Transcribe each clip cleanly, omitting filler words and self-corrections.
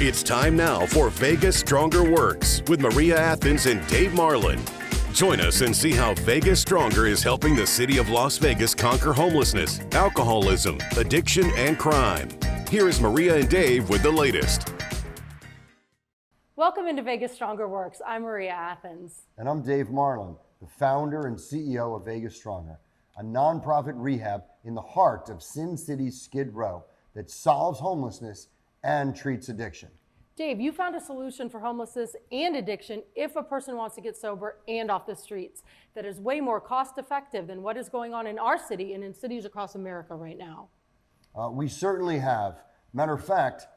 It's time now for Vegas Stronger Works with Maria Athens and Dave Marlon. Join us and see how Vegas Stronger is helping the city of Las Vegas conquer homelessness, alcoholism, addiction, and crime. Here is Maria and Dave with the latest. Welcome into Vegas Stronger Works. I'm Maria Athens. And I'm Dave Marlon, the founder and CEO of Vegas Stronger, a nonprofit rehab in the heart of Sin City's Skid Row that solves homelessness and treats addiction. Dave, you found a solution for homelessness and addiction if a person wants to get sober and off the streets that is way more cost effective than what is going on in our city and in cities across America right now. We certainly have. Matter of fact,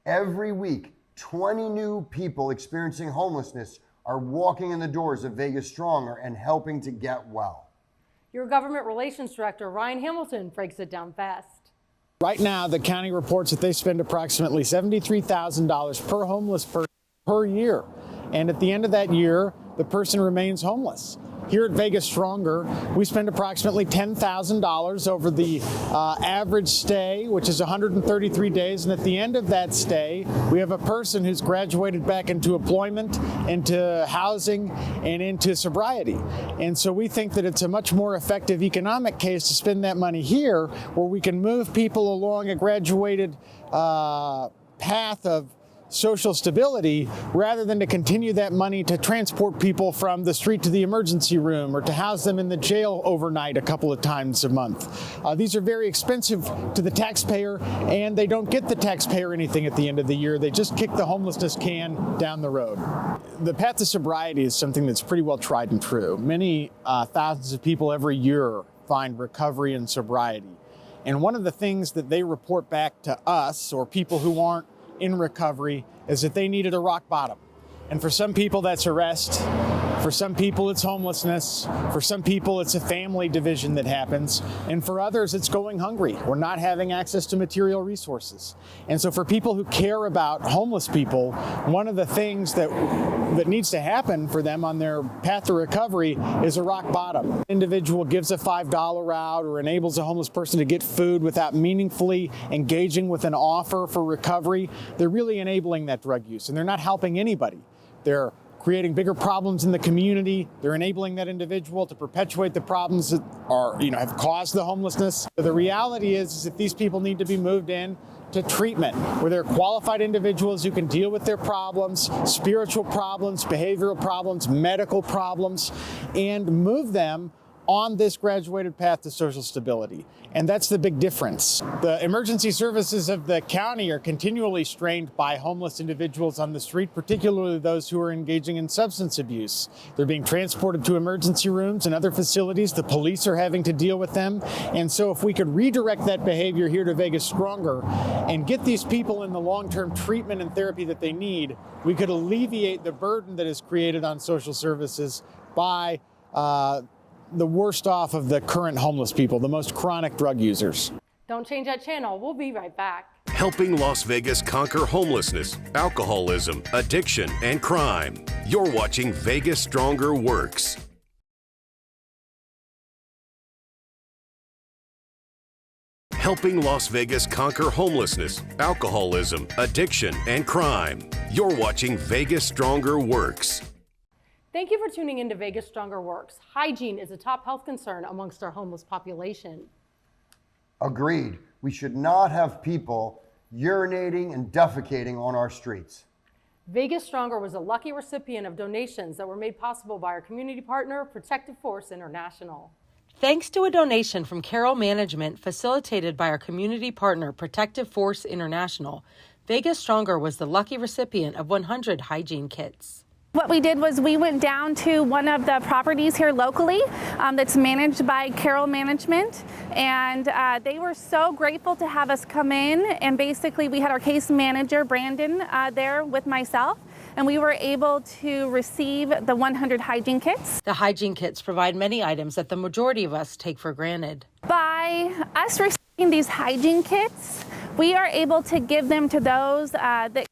every week, 20 new people experiencing homelessness are walking in the doors of Vegas Stronger and helping to get well. Your government relations director, Ryan Hamilton, breaks it down fast. Right now, the county reports that they spend approximately $73,000 per homeless person per year. And at the end of that year, the person remains homeless. Here at Vegas Stronger, we spend approximately $10,000 over the average stay, which is 133 days. And at the end of that stay, we have a person who's graduated back into employment, into housing, and into sobriety. And so we think that it's a much more effective economic case to spend that money here, where we can move people along a graduated path of social stability, rather than to continue that money to transport people from the street to the emergency room or to house them in the jail overnight a couple of times a month. These are very expensive to the taxpayer, and they don't get the taxpayer anything at the end of the year. They just kick the homelessness can down the road. The path to sobriety is something that's pretty well tried and true. Many thousands of people every year find recovery and sobriety. And one of the things that they report back to us, or people who aren't in recovery, is that they needed a rock bottom. And for some people that's arrest, for some people it's homelessness, for some people it's a family division that happens, and for others it's going hungry or not having access to material resources. And so for people who care about homeless people, one of the things that needs to happen for them on their path to recovery is a rock bottom. An individual gives a $5 out or enables a homeless person to get food without meaningfully engaging with an offer for recovery. They're really enabling that drug use, and they're not helping anybody. They're creating bigger problems in the community. They're enabling that individual to perpetuate the problems that have caused the homelessness. The reality is that these people need to be moved in to treatment, where they're qualified individuals who can deal with their problems, spiritual problems, behavioral problems, medical problems, and move them on this graduated path to social stability. And that's the big difference. The emergency services of the county are continually strained by homeless individuals on the street, particularly those who are engaging in substance abuse. They're being transported to emergency rooms and other facilities. The police are having to deal with them. And so if we could redirect that behavior here to Vegas Stronger and get these people in the long-term treatment and therapy that they need, we could alleviate the burden that is created on social services by the worst off of the current homeless people, the most chronic drug users. Don't change that channel. We'll be right back. Helping Las Vegas conquer homelessness, alcoholism, addiction, and crime. You're watching Vegas Stronger Works. Helping Las Vegas conquer homelessness, alcoholism, addiction, and crime. You're watching Vegas Stronger Works. Thank you for tuning into Vegas Stronger Works. Hygiene is a top health concern amongst our homeless population. Agreed. We should not have people urinating and defecating on our streets. Vegas Stronger was a lucky recipient of donations that were made possible by our community partner, Protective Force International. Thanks to a donation from Carroll Management facilitated by our community partner, Protective Force International, Vegas Stronger was the lucky recipient of 100 hygiene kits. What we did was we went down to one of the properties here locally that's managed by Carroll Management, and they were so grateful to have us come in, and basically we had our case manager, Brandon, there with myself, and we were able to receive the 100 hygiene kits. The hygiene kits provide many items that the majority of us take for granted. By us receiving these hygiene kits, we are able to give them to those that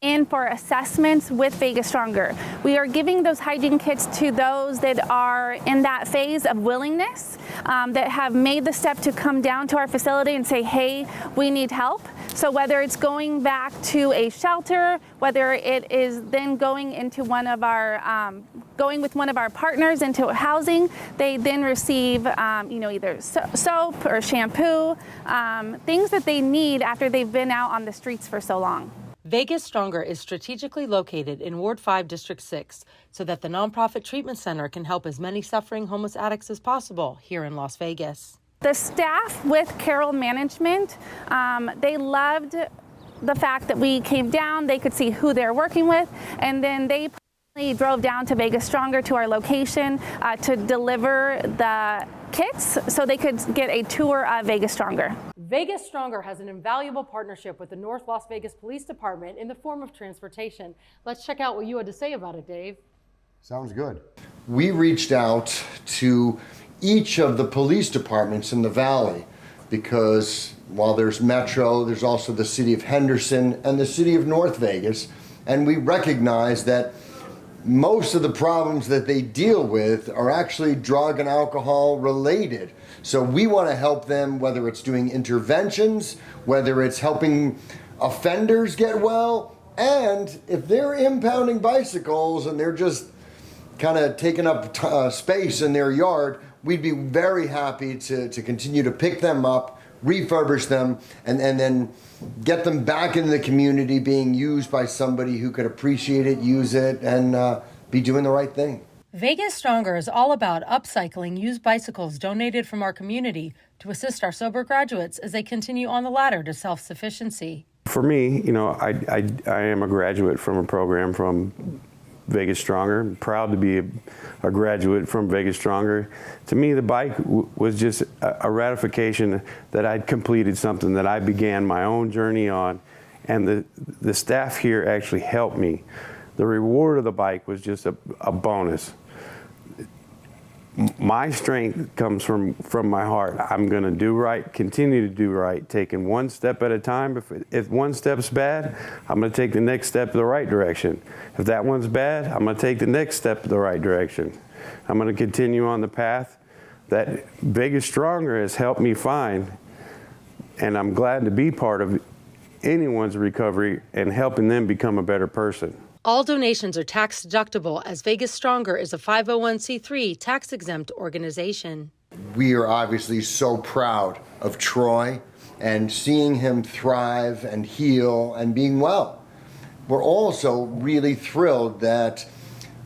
in for assessments with Vegas Stronger. We are giving those hygiene kits to those that are in that phase of willingness, that have made the step to come down to our facility and say, hey, we need help. So whether it's going back to a shelter, whether it is then going into going with one of our partners into housing, they then receive, either soap or shampoo, things that they need after they've been out on the streets for so long. Vegas Stronger is strategically located in Ward 5, District 6, so that the nonprofit treatment center can help as many suffering homeless addicts as possible here in Las Vegas. The staff with Carroll Management, they loved the fact that we came down, they could see who they're working with, and then they drove down to Vegas Stronger to our location to deliver the kits so they could get a tour of Vegas Stronger. Vegas Stronger has an invaluable partnership with the North Las Vegas Police Department in the form of transportation. Let's check out what you had to say about it, Dave. Sounds good. We reached out to each of the police departments in the Valley because while there's Metro, there's also the city of Henderson and the city of North Vegas, and we recognize that most of the problems that they deal with are actually drug and alcohol related. So we want to help them, whether it's doing interventions, whether it's helping offenders get well, and if they're impounding bicycles and they're just kind of taking up space in their yard, we'd be very happy to continue to pick them up, refurbish them, and then get them back into the community being used by somebody who could appreciate it, use it, and be doing the right thing. Vegas Stronger is all about upcycling used bicycles donated from our community to assist our sober graduates as they continue on the ladder to self-sufficiency. For me, I am a graduate from a program from Vegas Stronger. I'm proud to be a graduate from Vegas Stronger. To me, the bike was just a ratification that I'd completed something that I began my own journey on, and the staff here actually helped me. The reward of the bike was just a bonus. My strength comes from my heart. I'm going to do right, continue to do right, taking one step at a time. If one step's bad, I'm going to take the next step in the right direction. If that one's bad, I'm going to take the next step in the right direction. I'm going to continue on the path that Vegas Stronger has helped me find, and I'm glad to be part of anyone's recovery and helping them become a better person. All donations are tax deductible as Vegas Stronger is a 501c3 tax-exempt organization. We are obviously so proud of Troy and seeing him thrive and heal and being well. We're also really thrilled that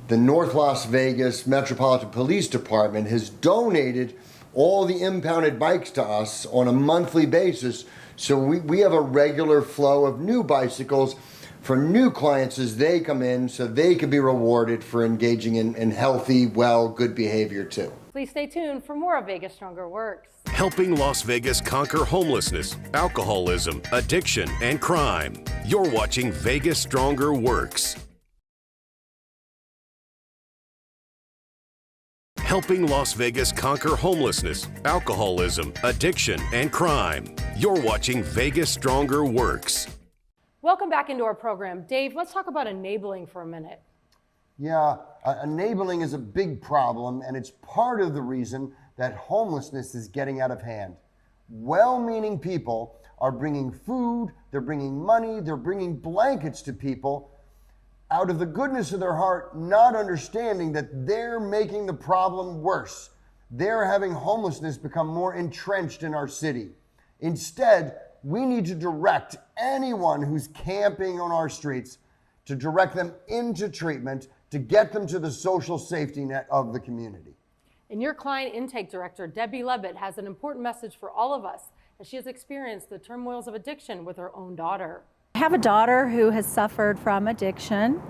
the North Las Vegas Metropolitan Police Department has donated all the impounded bikes to us on a monthly basis, so we have a regular flow of new bicycles for new clients as they come in, so they can be rewarded for engaging in healthy, well, good behavior too. Please stay tuned for more of Vegas Stronger Works. Helping Las Vegas conquer homelessness, alcoholism, addiction, and crime. You're watching Vegas Stronger Works. Helping Las Vegas conquer homelessness, alcoholism, addiction, and crime. You're watching Vegas Stronger Works. Welcome back into our program. Dave, let's talk about enabling for a minute. Yeah, enabling is a big problem, and it's part of the reason that homelessness is getting out of hand. Well-meaning people are bringing food, they're bringing money, they're bringing blankets to people out of the goodness of their heart, not understanding that they're making the problem worse. They're having homelessness become more entrenched in our city. Instead, we need to direct anyone who's camping on our streets, to direct them into treatment, to get them to the social safety net of the community. And your client intake director, Debbie Levitt, has an important message for all of us as she has experienced the turmoils of addiction with her own daughter. I have a daughter who has suffered from addiction.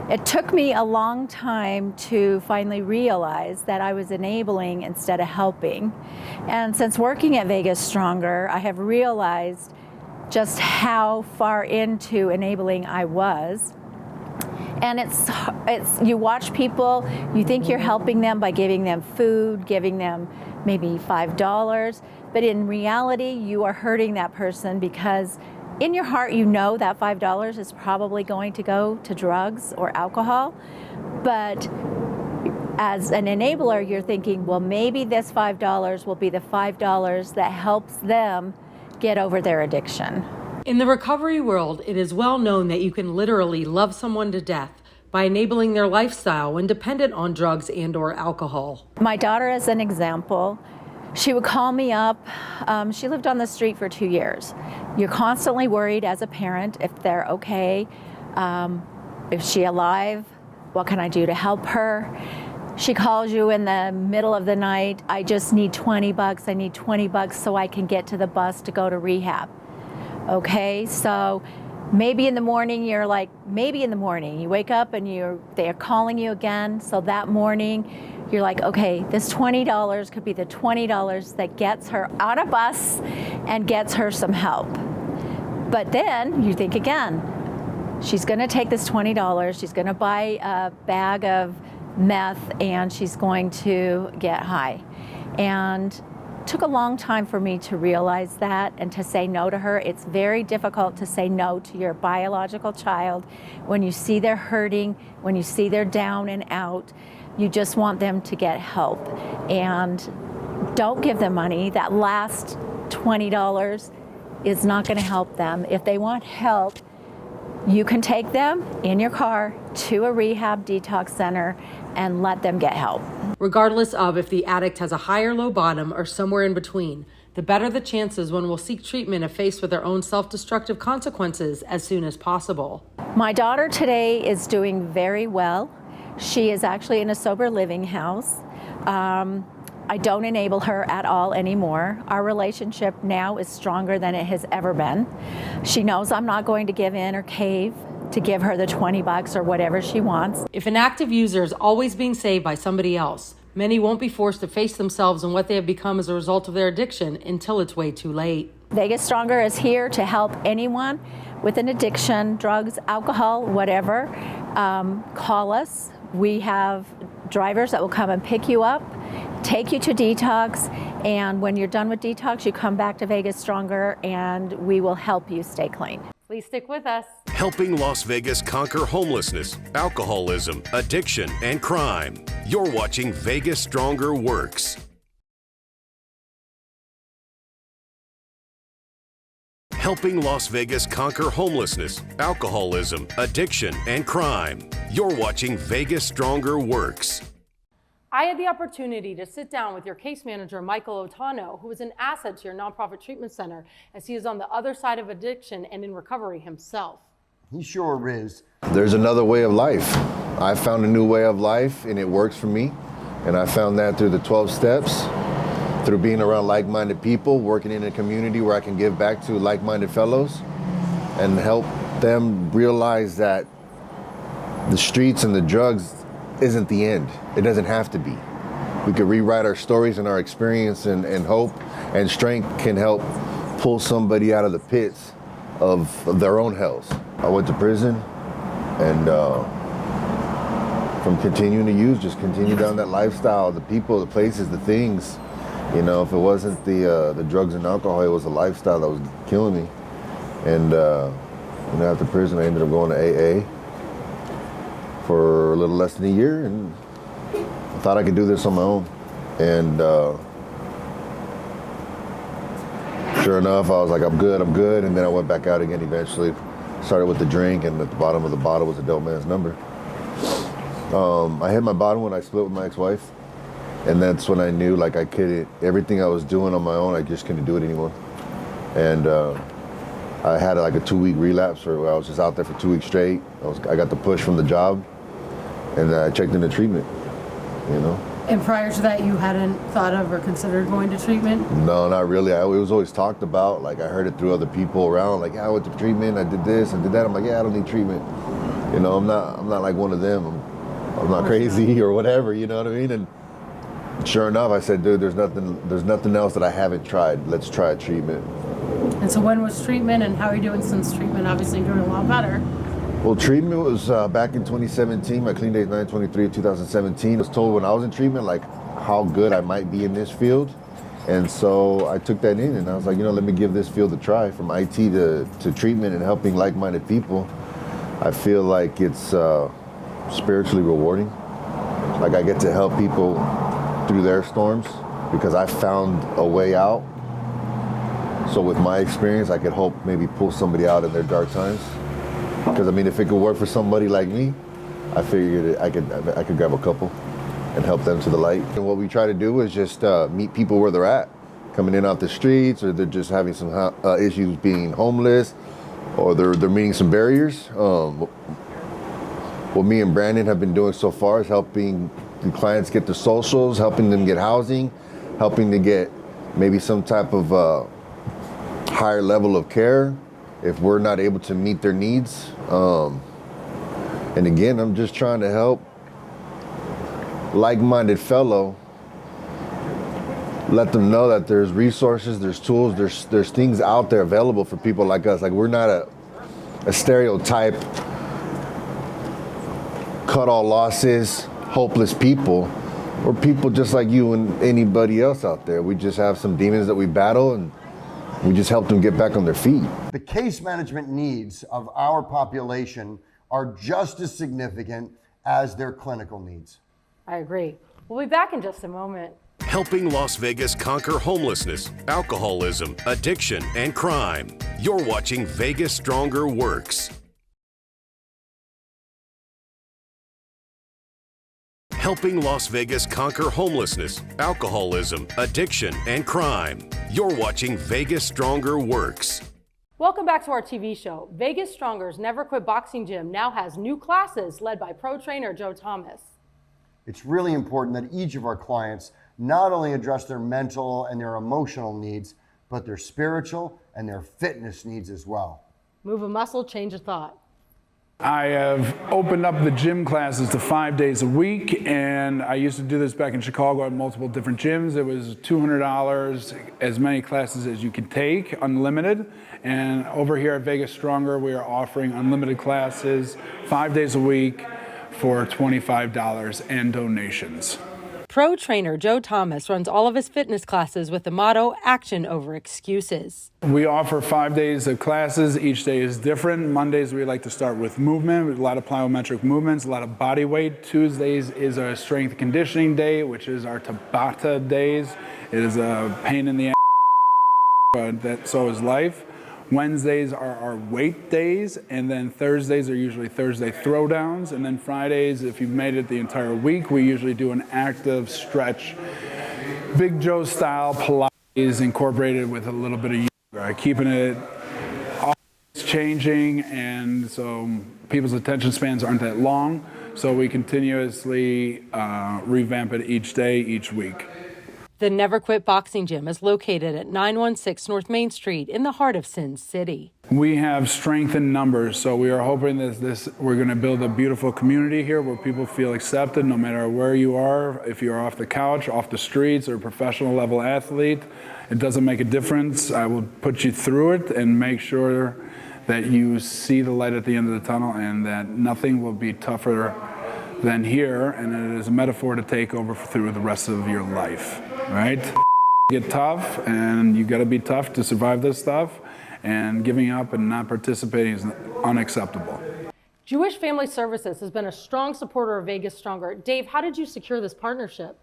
It took me a long time to finally realize that I was enabling instead of helping. And since working at Vegas Stronger, I have realized just how far into enabling I was. And it's you watch people, you think you're helping them by giving them food, giving them maybe $5, but in reality, you are hurting that person because in your heart, you know that $5 is probably going to go to drugs or alcohol, but as an enabler, you're thinking, well, maybe this $5 will be the $5 that helps them get over their addiction. In the recovery world, it is well known that you can literally love someone to death by enabling their lifestyle when dependent on drugs and/or alcohol. My daughter, as an example, she would call me up. She lived on the street for 2 years. You're constantly worried as a parent if they're okay, if she's alive, what can I do to help her? She calls you in the middle of the night, I just need 20 bucks, I need 20 bucks so I can get to the bus to go to rehab. Okay, so maybe in the morning you're like, maybe in the morning you wake up and they're calling you again, so that morning you're like, okay, this $20 could be the $20 that gets her on a bus and gets her some help. But then you think again, she's gonna take this $20, she's gonna buy a bag of meth and she's going to get high. And it took a long time for me to realize that and to say no to her. It's very difficult to say no to your biological child when you see they're hurting, when you see they're down and out. You just want them to get help. And don't give them money. That last $20 is not going to help them. If they want help, you can take them in your car to a rehab detox center and let them get help. Regardless of if the addict has a high or low bottom or somewhere in between, the better the chances one will seek treatment if faced with their own self-destructive consequences as soon as possible. My daughter today is doing very well. She is actually in a sober living house. I don't enable her at all anymore. Our relationship now is stronger than it has ever been. She knows I'm not going to give in or cave to give her the 20 bucks or whatever she wants. If an active user is always being saved by somebody else, many won't be forced to face themselves and what they have become as a result of their addiction until it's way too late. Vegas Stronger is here to help anyone with an addiction, drugs, alcohol, whatever. Call us. We have drivers that will come and pick you up, take you to detox, and when you're done with detox, you come back to Vegas Stronger and we will help you stay clean. Please stick with us. Helping Las Vegas conquer homelessness, alcoholism, addiction, and crime. You're watching Vegas Stronger Works. Helping Las Vegas conquer homelessness, alcoholism, addiction, and crime. You're watching Vegas Stronger Works. I had the opportunity to sit down with your case manager, Michael Otano, who is an asset to your nonprofit treatment center, as he is on the other side of addiction and in recovery himself. He sure is. There's another way of life. I found a new way of life and it works for me. And I found that through the 12 steps, through being around like-minded people, working in a community where I can give back to like-minded fellows and help them realize that the streets and the drugs isn't the end. It doesn't have to be. We could rewrite our stories and our experience, and hope and strength can help pull somebody out of the pits of their own hells. I went to prison and from continuing to use, just continue down that lifestyle, the people, the places, the things. You know, if it wasn't the drugs and alcohol, it was the lifestyle that was killing me. And after prison, I ended up going to AA for a little less than a year, and I thought I could do this on my own. And sure enough, I was like, I'm good. And then I went back out again eventually. Started with the drink, and at the bottom of the bottle was a dope man's number. I hit my bottom when I split with my ex-wife. And that's when I knew, like, I couldn't, everything I was doing on my own, I just couldn't do it anymore. And I had like a 2-week relapse where I was just out there for 2 weeks straight. I got the push from the job, and I checked into treatment, you know. And prior to that, you hadn't thought of or considered going to treatment? No, not really. It was always talked about. Like, I heard it through other people around. Like, yeah, I went to treatment. I did this and did that. I'm like, yeah, I don't need treatment. You know, I'm not like one of them. I'm not crazy or whatever. You know what I mean? And sure enough, I said, dude, there's nothing else that I haven't tried. Let's try treatment. And so when was treatment, and how are you doing since treatment? Obviously, you're doing a lot better. Well, treatment was back in 2017. My clean date is 9/23/2017. I was told when I was in treatment, like, how good I might be in this field. And so I took that in, and I was like, you know, let me give this field a try. From IT to treatment and helping like-minded people, I feel like it's spiritually rewarding. Like, I get to help people through their storms because I found a way out. So with my experience, I could hope maybe pull somebody out in their dark times. Because I mean, if it could work for somebody like me, I figured I could grab a couple and help them to the light. And what we try to do is just meet people where they're at, coming in off the streets, or they're just having some issues being homeless, or they're meeting some barriers. What me and Brandon have been doing so far is helping the clients get their socials, helping them get housing, helping to get maybe some type of higher level of care if we're not able to meet their needs. And again, I'm just trying to help like-minded fellow, let them know that there's resources, there's tools, there's things out there available for people like us. Like, we're not a stereotype, cut all losses, hopeless people. We're people just like you and anybody else out there. We just have some demons that we battle, and we just help them get back on their feet. The case management needs of our population are just as significant as their clinical needs. I agree. We'll be back in just a moment. Helping Las Vegas conquer homelessness, alcoholism, addiction, and crime. You're watching Vegas Stronger Works. Helping Las Vegas conquer homelessness, alcoholism, addiction, and crime. You're watching Vegas Stronger Works. Welcome back to our TV show. Vegas Stronger's Never Quit Boxing Gym now has new classes led by pro trainer Joe Thomas. It's really important that each of our clients not only address their mental and their emotional needs, but their spiritual and their fitness needs as well. Move a muscle, change a thought. I have opened up the gym classes to 5 days a week, and I used to do this back in Chicago at multiple different gyms. It was $200, as many classes as you could take, unlimited. And over here at Vegas Stronger, we are offering unlimited classes 5 days a week for $25 and donations. Pro trainer Joe Thomas runs all of his fitness classes with the motto, action over excuses. We offer 5 days of classes. Each day is different. Mondays, we like to start with movement, a lot of plyometric movements, a lot of body weight. Tuesdays is our strength conditioning day, which is our Tabata days. It is a pain in the ass, but so is life. Wednesdays are our weight days, and then Thursdays are usually Thursday throwdowns, and then Fridays, if you've made it the entire week, we usually do an active stretch, Big Joe style Pilates incorporated with a little bit of yoga, keeping it always changing, and so people's attention spans aren't that long, so we continuously revamp it each day, each week. The Never Quit Boxing Gym is located at 916 North Main Street in the heart of Sin City. We have strength in numbers, so we are hoping that we're going to build a beautiful community here where people feel accepted no matter where you are. If you're off the couch, off the streets, or a professional level athlete, it doesn't make a difference. I will put you through it and make sure that you see the light at the end of the tunnel and that nothing will be tougher than here, and it is a metaphor to take over through the rest of your life. Right? Get tough, and you got to be tough to survive this stuff, and giving up and not participating is unacceptable. Jewish Family Services has been a strong supporter of Vegas Stronger. Dave, how did you secure this partnership?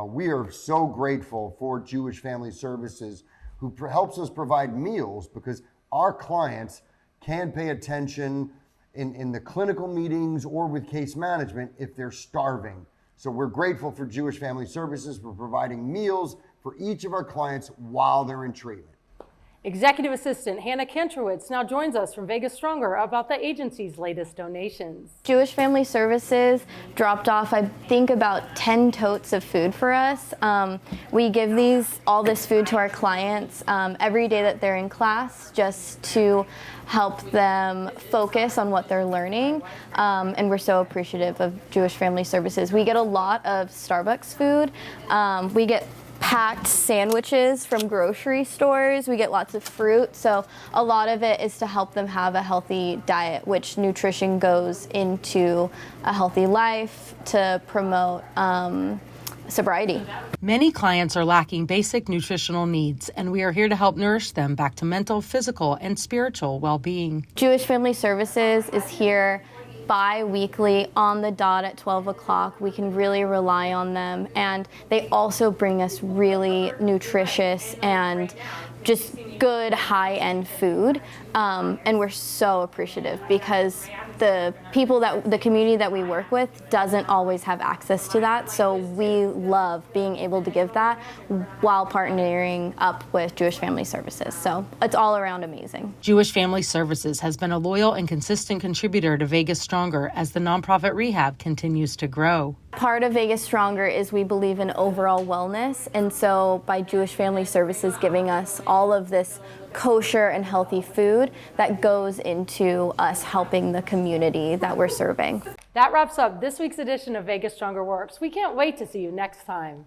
We are so grateful for Jewish Family Services, who helps us provide meals, because our clients can pay attention in the clinical meetings or with case management if they're starving. So we're grateful for Jewish Family Services for providing meals for each of our clients while they're in treatment. Executive Assistant Hannah Kantrowitz now joins us from Vegas Stronger about the agency's latest donations. Jewish Family Services dropped off, I think, about 10 totes of food for us. We give all this food to our clients every day that they're in class, just to help them focus on what they're learning. And we're so appreciative of Jewish Family Services. We get a lot of Starbucks food. We get packed sandwiches from grocery stores. We get lots of fruit. So a lot of it is to help them have a healthy diet, which nutrition goes into a healthy life to promote sobriety. Many clients are lacking basic nutritional needs, and we are here to help nourish them back to mental, physical, and spiritual well-being. Jewish Family Services is here bi-weekly on the dot at 12 o'clock. We can really rely on them, and they also bring us really nutritious and just good high-end food, and we're so appreciative because the community that we work with doesn't always have access to that, so we love being able to give that while partnering up with Jewish Family Services. So it's all around amazing. Jewish Family Services has been a loyal and consistent contributor to Vegas Stronger as the nonprofit rehab continues to grow. Part of Vegas Stronger is we believe in overall wellness, and so by Jewish Family Services giving us all of this kosher and healthy food, that goes into us helping the community that we're serving. That wraps up this week's edition of Vegas Stronger Works. We can't wait to see you next time.